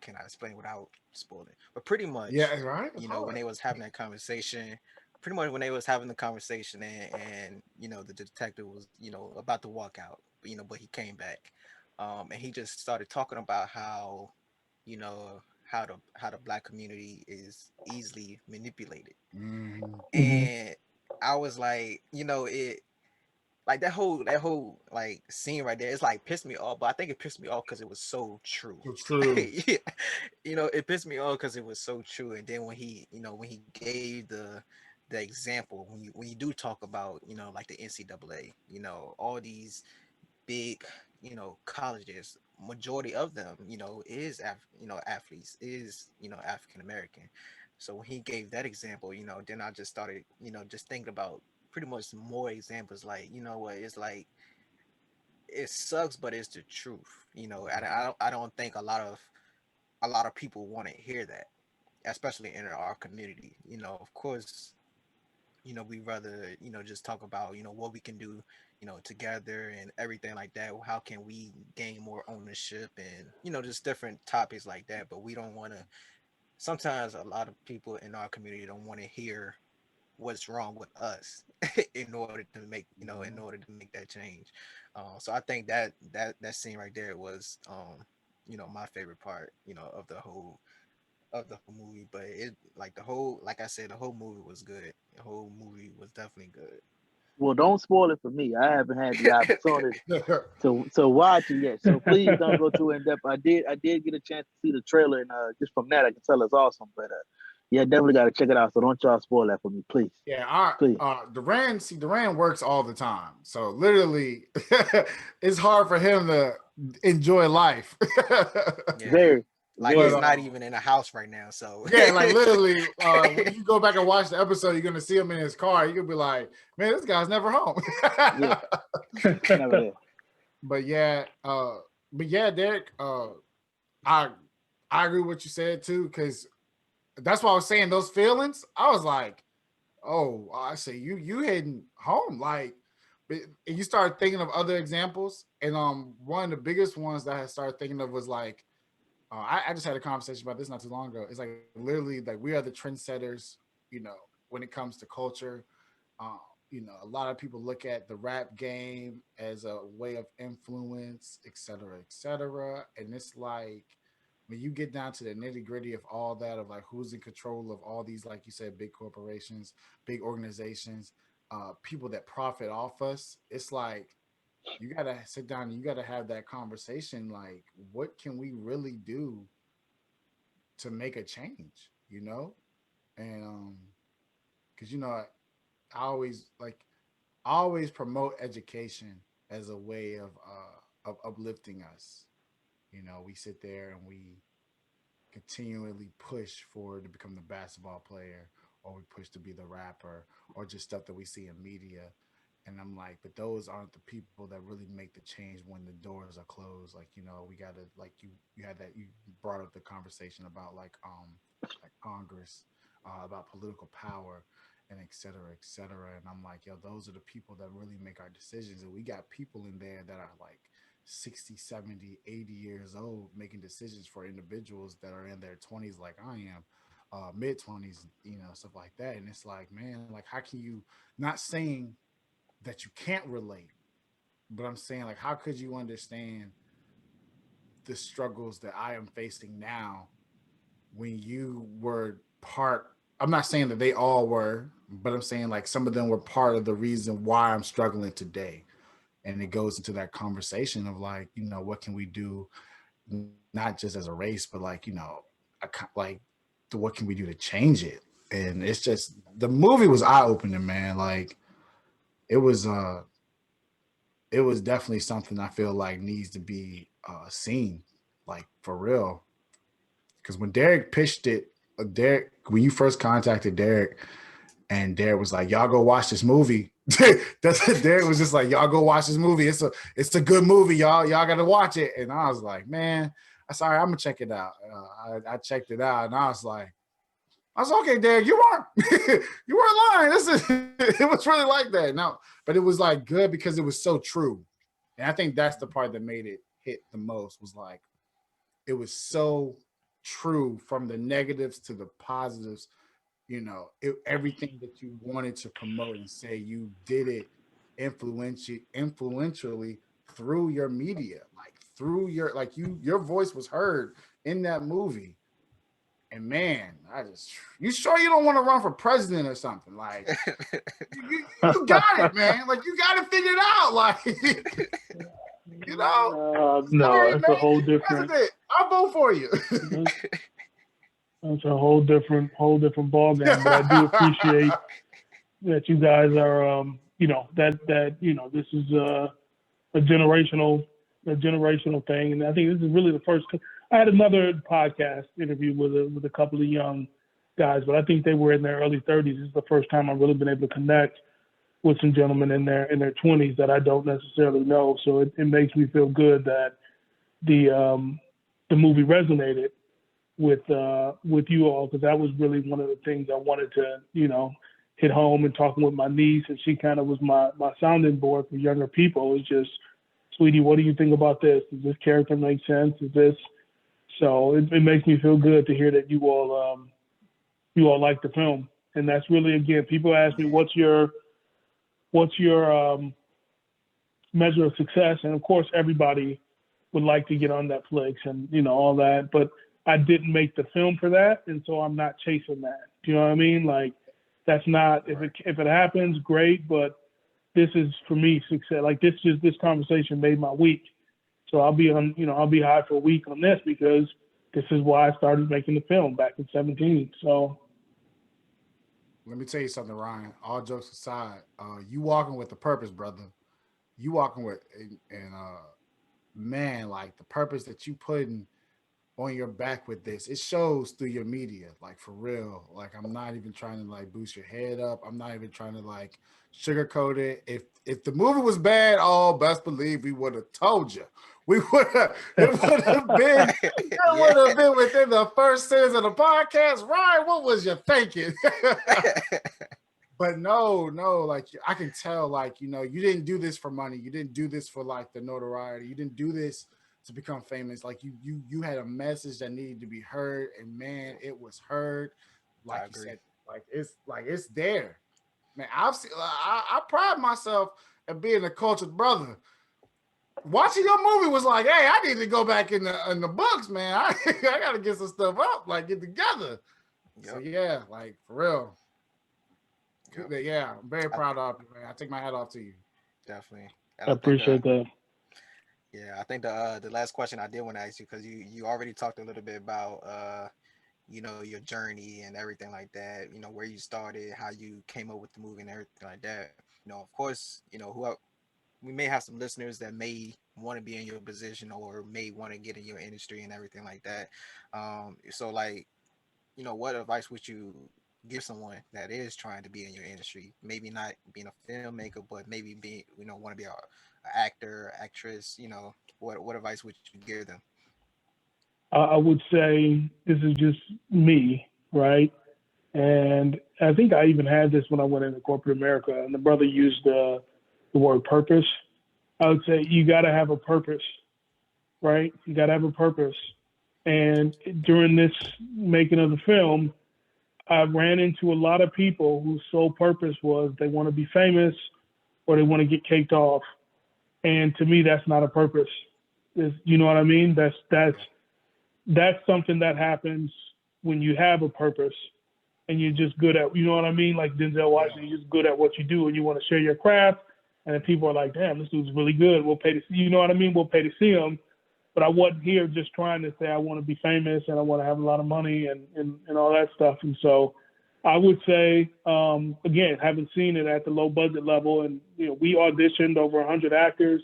can I explain without spoiling? But pretty much, Yeah, right. It's when hard. they was having that conversation, pretty much when they was having the conversation and the detective was about to walk out, but he came back, and he just started talking about how you know how the black community is easily manipulated, Mm-hmm. Mm-hmm. and I was like, like that whole like scene right there, it's like pissed me off, but I think it pissed me off because it was so true. It's true. Yeah, it pissed me off because it was so true. And then when he gave the example, when you do talk about like the NCAA, all these big colleges, majority of them is athletes, is African American. So when he gave that example, then I just started just thinking about pretty much more examples, like what it's like, it sucks but it's the truth, and I don't think a lot of people want to hear that, especially in our community. Of course, we rather just talk about what we can do together and everything like that. How can we gain more ownership and just different topics like that, but we don't want to, sometimes a lot of people in our community don't want to hear what's wrong with us in order to make that change. So I think that scene right there was my favorite part of the whole movie. But it, like, like I said, the whole movie was good. The whole movie was definitely good. Well, don't spoil it for me. I haven't had the opportunity to watch it yet, so please don't go too in depth. I did get a chance to see the trailer, and just from that, I can tell it's awesome. But yeah, definitely got to check it out. So don't y'all spoil that for me, please, Yeah, please. Duran works all the time. So literally it's hard for him to enjoy life. Yeah, Very, like but he's very. not even in a house right now. So yeah, like literally, when you go back and watch the episode, you're gonna see him in his car. You're gonna be like, man, this guy's never home. Yeah, never there. but yeah, Derek, I I agree with what you said too, because that's why I was saying those feelings. I was like, oh, I say you heading home, like, and you start thinking of other examples, and one of the biggest ones that I started thinking of was like, I just had a conversation about this not too long ago. It's like literally like we are the trendsetters, you know, when it comes to culture. Um, a lot of people look at the rap game as a way of influence, et cetera, et cetera. And it's like when you get down to the nitty gritty of all that, of like who's in control of all these, like you said, big corporations, big organizations, people that profit off us, it's like you gotta sit down and you gotta have that conversation. Like, what can we really do to make a change? And because I always like I always promote education as a way of uplifting us. We sit there and we continually push for to become the basketball player, or we push to be the rapper, or just stuff that we see in media. And I'm like, but those aren't the people that really make the change when the doors are closed. Like, we gotta, like, you had that, you brought up the conversation about like Congress, about political power, and et cetera, et cetera. And I'm like, yo, those are the people that really make our decisions. And we got people in there that are like 60, 70, 80 years old making decisions for individuals that are in their 20s, like I am, mid 20s, stuff like that. And it's like, man, like, how can you, not saying that you can't relate, But I'm saying, like, how could you understand the struggles that I am facing now when you were part? I'm not saying that they all were, but I'm saying like some of them were part of the reason why I'm struggling today. And it goes into that conversation of like, you know, what can we do, not just as a race, but like, you know, like, what can we do to change it? And it's just the movie was eye opening, man. Like it was, it was definitely something I feel like needs to be seen, like for real. Because when Derek pitched it, when you first contacted Derek, and Derek was like, "Y'all go watch this movie." Derek was just like, "Y'all go watch this movie. It's a good movie. Y'all got to watch it." And I was like, "Man, I'm sorry, I'm gonna check it out." I checked it out, and I was okay, Derek. You weren't you weren't lying. This is it was really like that. No, but it was like good because it was so true, and I think that's the part that made it hit the most. Was like it was so true from the negatives to the positives. You know, everything that you wanted to promote and say, you did it influentially through your media, like through your voice was heard in that movie. And man, you sure you don't want to run for president or something? Like you got it, man. Like you got to figure it out. Like you know, No, sorry, it's man. a whole You different. president. I'll vote for you. It's a whole different ball game. But I do appreciate that you guys are, you know, that you know, this is a generational thing, and I think this is really the first. I had another podcast interview with a couple of young guys, but I think they were in their early 30s. This is the first time I've really been able to connect with some gentlemen in their 20s that I don't necessarily know. So it makes me feel good that the movie resonated with you all, because that was really one of the things I wanted to, you know, hit home. And talking with my niece, and she kind of was my sounding board for younger people. It's just, sweetie, what do you think about this? Does this character make sense? Is this so? It makes me feel good to hear that you all like the film. And that's really, again, people ask me what's your measure of success, and of course everybody would like to get on Netflix and, you know, all that, but I didn't make the film for that, and so I'm not chasing that. Do you know what I mean? Like, that's not, if it happens, great, but this is for me success. Like this conversation made my week. So I'll be high for a week on this, because this is why I started making the film back in 2017. So Let me tell you something, Ryan. All jokes aside, you walking with a purpose, brother. You walking with and man, like the purpose that you putting on your back with this, it shows through your media, like for real. Like I'm not even trying to like boost your head up. I'm not even trying to like sugarcoat it. If the movie was bad, oh, best believe we would have told you. We would have. It would have been. It Yeah. would have been within the first sentence of the podcast. Ryan, what was you thinking? But no, like I can tell, like, you know, you didn't do this for money. You didn't do this for like the notoriety. You didn't do this to become famous. Like you had a message that needed to be heard, and man, it was heard. I Like you agree. said, like it's there. Man, I pride myself at being a cultured brother. Watching your movie was like, hey, I need to go back in the books, man. I gotta get some stuff up, like get together. Yep. So yeah, like for real. Yep. Yeah, I'm very proud of you, man. I take my hat off to you. Definitely. I And I think appreciate that. yeah, I think the last question I did want to ask you, because you already talked a little bit about you know, your journey and everything like that, you know, where you started, how you came up with the movie and everything like that. You know, of course, you know, who we may have some listeners that may want to be in your position or may want to get in your industry and everything like that. So like, you know, what advice would you give someone that is trying to be in your industry? Maybe not being a filmmaker, but maybe being, you know, want to be a actor, actress. You know, what advice would you give them? I would say this is just me, right? And I think I even had this when I went into corporate America, and the brother used the word purpose. I would say you got to have a purpose, right? You got to have a purpose. And during this making of the film, I ran into a lot of people whose sole purpose was they want to be famous or they want to get caked off. And to me, that's not a purpose. You know what I mean? That's something that happens when you have a purpose and you're just good at, you know what I mean? Like Denzel Washington, you're just good at what you do and you want to share your craft. And then people are like, damn, this dude's really good. We'll pay to see, you know what I mean? We'll pay to see him. But I wasn't here just trying to say I want to be famous and I want to have a lot of money and all that stuff. And so I would say, again, having seen it at the low budget level, and we auditioned over 100 actors,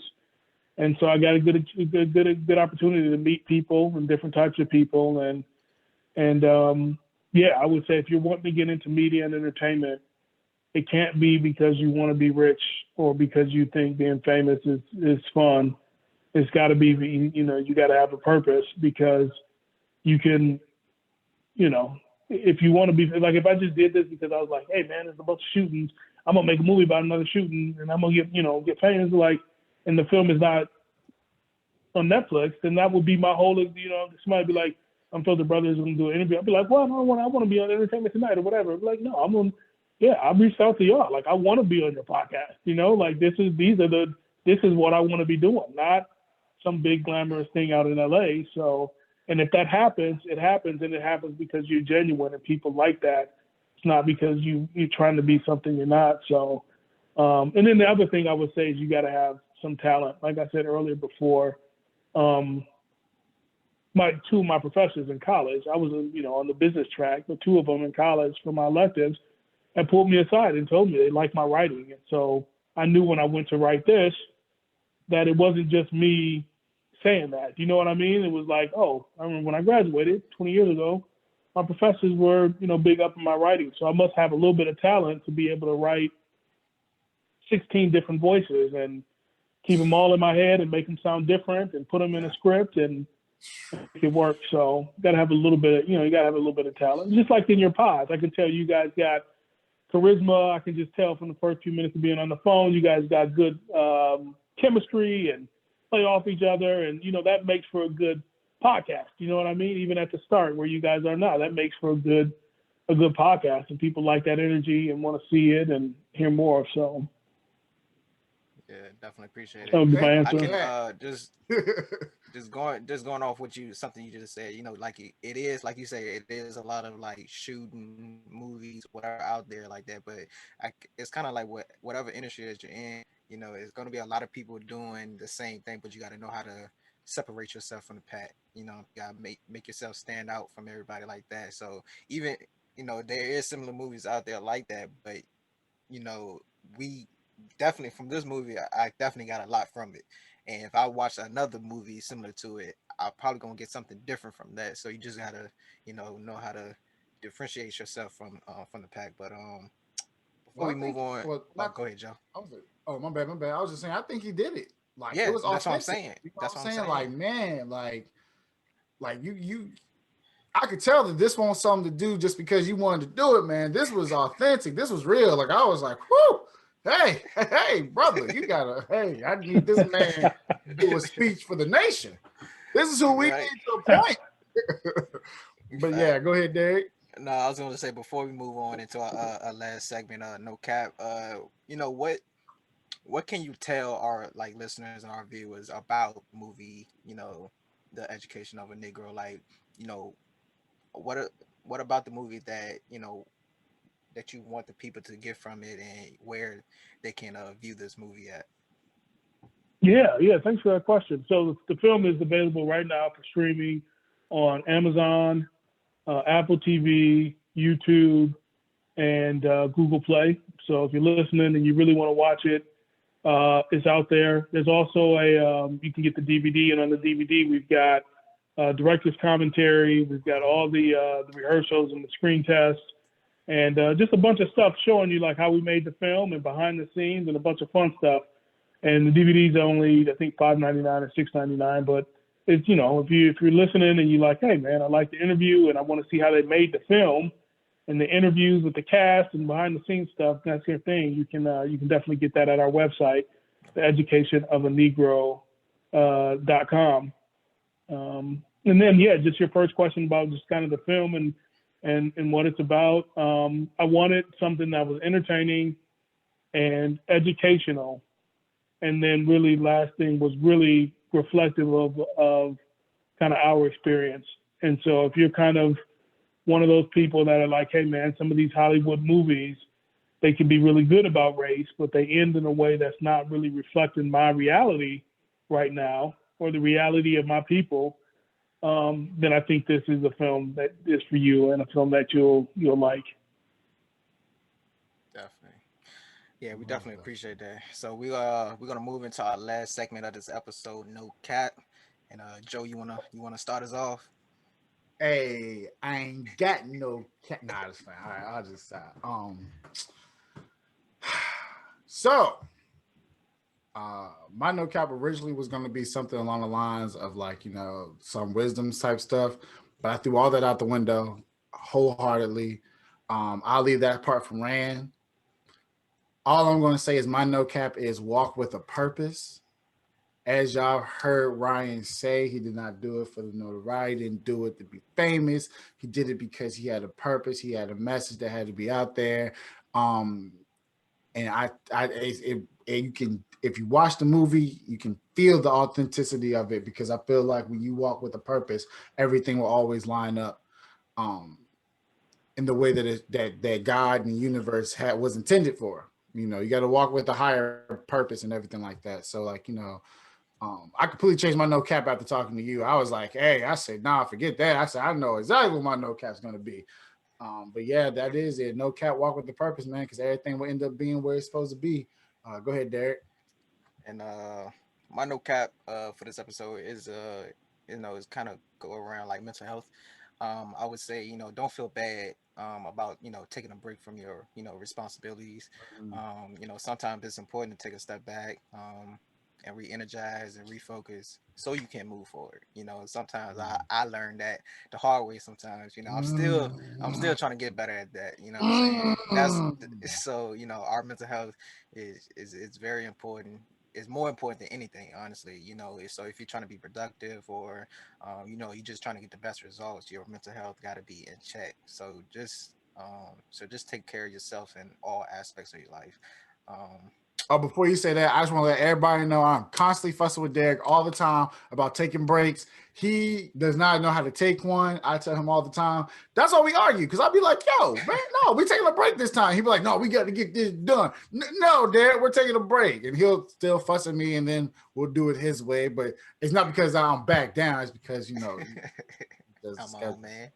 and so I got a good opportunity to meet people and different types of people, and I would say if you're wanting to get into media and entertainment, it can't be because you want to be rich or because you think being famous is fun. It's got to be, you got to have a purpose, because you can, if you want to be, like if I just did this because I was like, hey man, there's a bunch of shootings, I'm gonna make a movie about another shooting and I'm gonna get famous, like, and the film is not on Netflix, then that would be my whole, somebody be like, Unfiltered Brothers going to do an interview. I'd be like, well, I want to be on Entertainment Tonight or whatever. I'd be like, no, I reached out to y'all. Like, I want to be on your podcast, like this is what I want to be doing, not some big glamorous thing out in LA. So, and if that happens, it happens, and it happens because you're genuine and people like that. It's not because you're trying to be something you're not. So, and then the other thing I would say is you got to have some talent. Like I said earlier before, two of my professors in college, I was on the business track, but two of them in college for my electives, and pulled me aside and told me they liked my writing. And so I knew when I went to write this that it wasn't just me saying that. You know what I mean? It was like, oh, I remember when I graduated 20 years ago, my professors were, big up in my writing. So I must have a little bit of talent to be able to write 16 different voices and keep them all in my head and make them sound different and put them in a script and make it work. So you gotta have a little bit of, you gotta have a little bit of talent. Just like in your pods, I can tell you guys got charisma. I can just tell from the first few minutes of being on the phone, you guys got good chemistry and play off each other. And, that makes for a good podcast. You know what I mean? Even at the start where you guys are now, that makes for a good podcast, and people like that energy and want to see it and hear more. So. Yeah, definitely appreciate it. My answer. I can just going off what something you just said. Like it is, like you say, it is a lot of like shooting movies, whatever out there like that. But it's kind of like whatever industry that you're in, it's going to be a lot of people doing the same thing, but you got to know how to separate yourself from the pack. You got to make yourself stand out from everybody like that. So even there is similar movies out there like that, but we definitely from this movie, I definitely got a lot from it. And if I watch another movie similar to it, I'm probably gonna get something different from that. So you just gotta, know how to differentiate yourself from the pack. But before we move on, go ahead, Joe. I was like, oh my bad. I was just saying, I think he did it. Like, yeah, it was that's authentic. what I'm saying. That's what I'm saying. Like, man, like you. I could tell that this wasn't something to do just because you wanted to do it, man. This was authentic. This was real. Like, I was like, whoo. Hey, brother, you gotta. Hey, I need this man to do a speech for the nation. This is who we need to appoint. But yeah, go ahead, Derek. No, I was going to say before we move on into our last segment, no cap. What can you tell our like listeners and our viewers about movie? The education of a Negro. Like, what about the movie that that you want the people to get from it, and where they can view this movie at? Yeah. Thanks for that question. So the film is available right now for streaming on Amazon, Apple TV, YouTube, and Google Play. So if you're listening and you really want to watch it, it's out there. There's also you can get the DVD, and on the DVD we've got director's commentary. We've got all the rehearsals and the screen tests. And just a bunch of stuff showing you like how we made the film and behind the scenes and a bunch of fun stuff. And the DVD's only, I think, $5.99 or $6.99. But it's, if you're listening and you're like, hey man, I like the interview and I want to see how they made the film and the interviews with the cast and behind the scenes stuff, that's your thing. You can definitely get that at our website, theeducationofanegro.com. And then just your first question about just kind of the film and what it's about. I wanted something that was entertaining and educational and then really last thing was really reflective of kind of our experience. And so if you're kind of one of those people that are like, hey man, some of these Hollywood movies, they can be really good about race, but they end in a way that's not really reflecting my reality right now or the reality of my people, then I think this is a film that is for you and a film that you'll like. Definitely. Yeah, we definitely appreciate that. So we're gonna move into our last segment of this episode, No Cap. And Joe, you wanna start us off? Hey, I ain't got no cat. Nah, it's fine. All right, I'll just so my no cap originally was going to be something along the lines of like, some wisdom type stuff, but I threw all that out the window wholeheartedly. I'll leave that part from Rand. All I'm going to say is my no cap is walk with a purpose. As y'all heard Ryan say, he did not do it for the notoriety, he didn't do it to be famous. He did it because he had a purpose, he had a message that had to be out there. And you can, if you watch the movie, you can feel the authenticity of it, because I feel like when you walk with a purpose, everything will always line up in the way that God and the universe was intended for. You got to walk with a higher purpose and everything like that. So like, I completely changed my no cap after talking to you. I was like, hey, I said, nah, forget that. I said, I know exactly what my no cap's going to be. But yeah, that is it. No cap, walk with the purpose, man, because everything will end up being where it's supposed to be. Go ahead, Derek. And my no cap for this episode is is kind of go around like mental health. I would say, don't feel bad about, taking a break from your, responsibilities. Sometimes it's important to take a step back and re-energize and refocus so you can move forward. Sometimes I learned that the hard way sometimes. I'm still trying to get better at that. You know what I'm saying? That's so, our mental health is very important. It's more important than anything, honestly. So if you're trying to be productive or you're just trying to get the best results, your mental health got to be in check. So just take care of yourself in all aspects of your life. Oh, before you say that, I just want to let everybody know I'm constantly fussing with Derek all the time about taking breaks. He does not know how to take one. I tell him all the time. That's why we argue, because I'll be like, yo, man, no, we're taking a break this time. He'll be like, no, we got to get this done. No, Derek, we're taking a break. And he'll still fuss at me, and then we'll do it his way. But it's not because I'm back down. It's because, I'm on, man.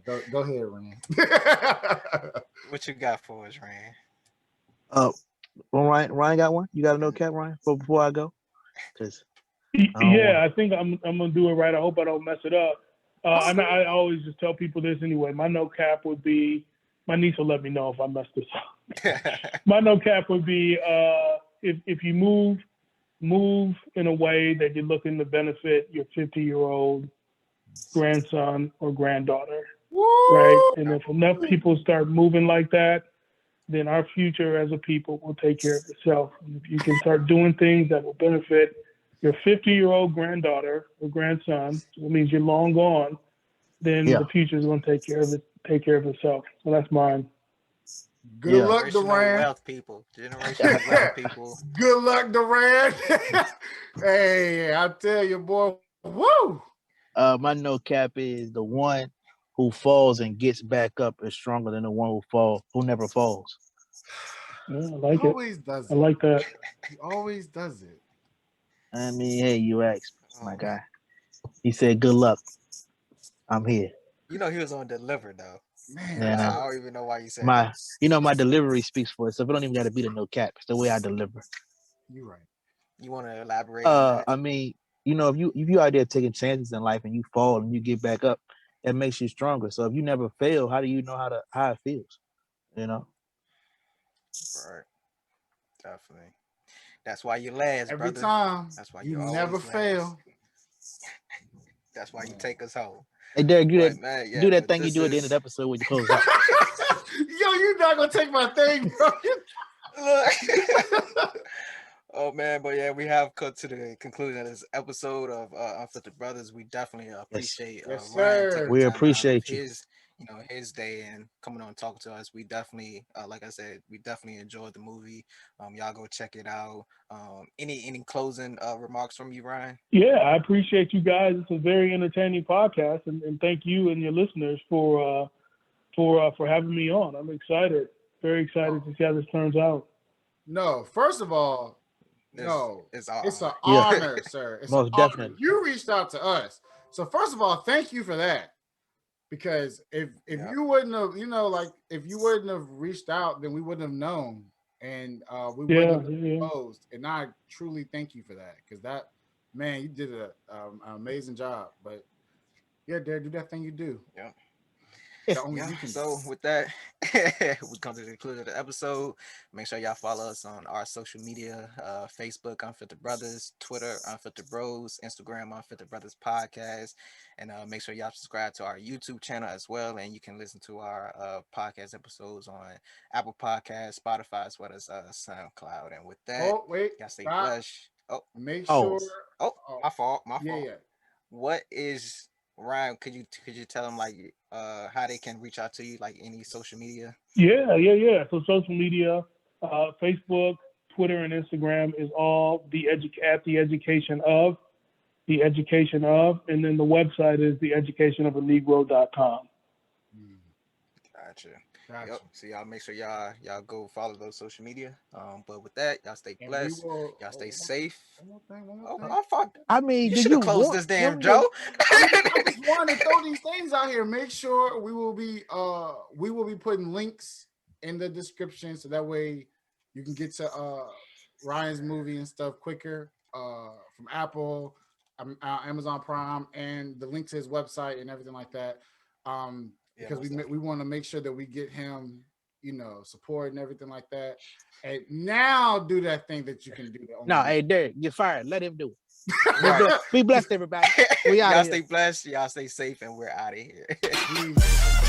Go ahead, Rand. What you got for us, Rand? Well, Ryan got one. You got a no cap, Ryan? Before I go, because I think I'm gonna do it right. I hope I don't mess it up. And I always just tell people this anyway. My no cap would be, my niece will let me know if I mess this up. My no cap would be if you move in a way that you're looking to benefit your 50-year-old grandson or granddaughter, right? And if enough people start moving like that, then our future as a people will take care of itself. And if you can start doing things that will benefit your 50-year-old granddaughter or grandson, so it means you're long gone, then the future is going to take care of itself. So that's mine. Good luck, Generational Durant. wealth, people. Generational wealth, people. Good luck, Durant. Hey, I tell you, boy. Woo! My no cap is the one who falls and gets back up is stronger than the one who never falls. Yeah, I like He it. always does I it. like that. He always does it. I mean, hey, you asked, my guy. He said, "Good luck. I'm here." He was on Deliver though. Man, Yeah, I don't even know why you said my that. my delivery speaks for itself. It don't even got to be the no cap. It's the way I deliver. you're right. You want to elaborate on that? I mean, if you out there taking chances in life and you fall and you get back up, it makes you stronger. So if you never fail, how do you know how it feels? Right. Definitely. That's why you last, Every brother. time. That's why You you never always fail. last. That's why you take us home. Hey, Derek, But, do that but thing you this do at the end of the episode when you close out. Yo, you're not gonna take my thing, bro. Oh man, but yeah, we have come to the conclusion of this episode of Unfiltered Brothers. We definitely appreciate Yes, Ryan sir. taking We time out of appreciate you. his his day and coming on and talking to us. We definitely, like I said, we definitely enjoyed the movie. Y'all go check it out. Any closing remarks from you, Ryan? Yeah, I appreciate you guys. It's a very entertaining podcast, and thank you and your listeners for having me on. I'm excited, very excited to see how this turns out. No, first of all, no, It's it's an Yeah. honor, sir. It's an Most honor. definitely. You reached out to us, so first of all, thank you for that. Because if Yeah. you wouldn't have, like if you wouldn't have reached out, then we wouldn't have known, and we wouldn't have been exposed. And I truly thank you for that, because that, man, you did an amazing job. But yeah, Derek, do that thing you do. Yeah. That only Yeah. you can So do. with that, we come to the conclusion of the episode. Make sure y'all follow us on our social media: Facebook, Unfiltered Brothers; Twitter, Unfiltered Bros; Instagram, Unfiltered Brothers Podcast. And make sure y'all subscribe to our YouTube channel as well. And you can listen to our podcast episodes on Apple Podcasts, Spotify, as well as SoundCloud. And with that, Oh, wait, y'all stay stop. blessed. Oh, Make Oh, sure. my fault. Yeah, yeah. What is Ryan? Could you tell them like how they can reach out to you, like any social media? Yeah. So social media, Facebook, Twitter, and Instagram is all at the education of, and then the website is theeducationofanegro.com. Gotcha. Gotcha. Yep. So y'all make sure y'all go follow those social media. But with that, y'all stay And we blessed. will. Y'all stay safe. One more thing. One more Oh, thing. my fault. I mean, You did should you have closed want this damn them Joe. I just wanted to throw these things out here. Make sure we will be putting links in the description, so that way you can get to Ryan's movie and stuff quicker from Apple, Amazon Prime, and the link to his website and everything like that. Because we want to make sure that we get him, support and everything like that. And now do that thing that you can do. No, hey, Derek, get fired. Let him do it. Right. Be blessed, everybody. We out Y'all here. stay blessed. Y'all stay safe, and we're out of here. Peace.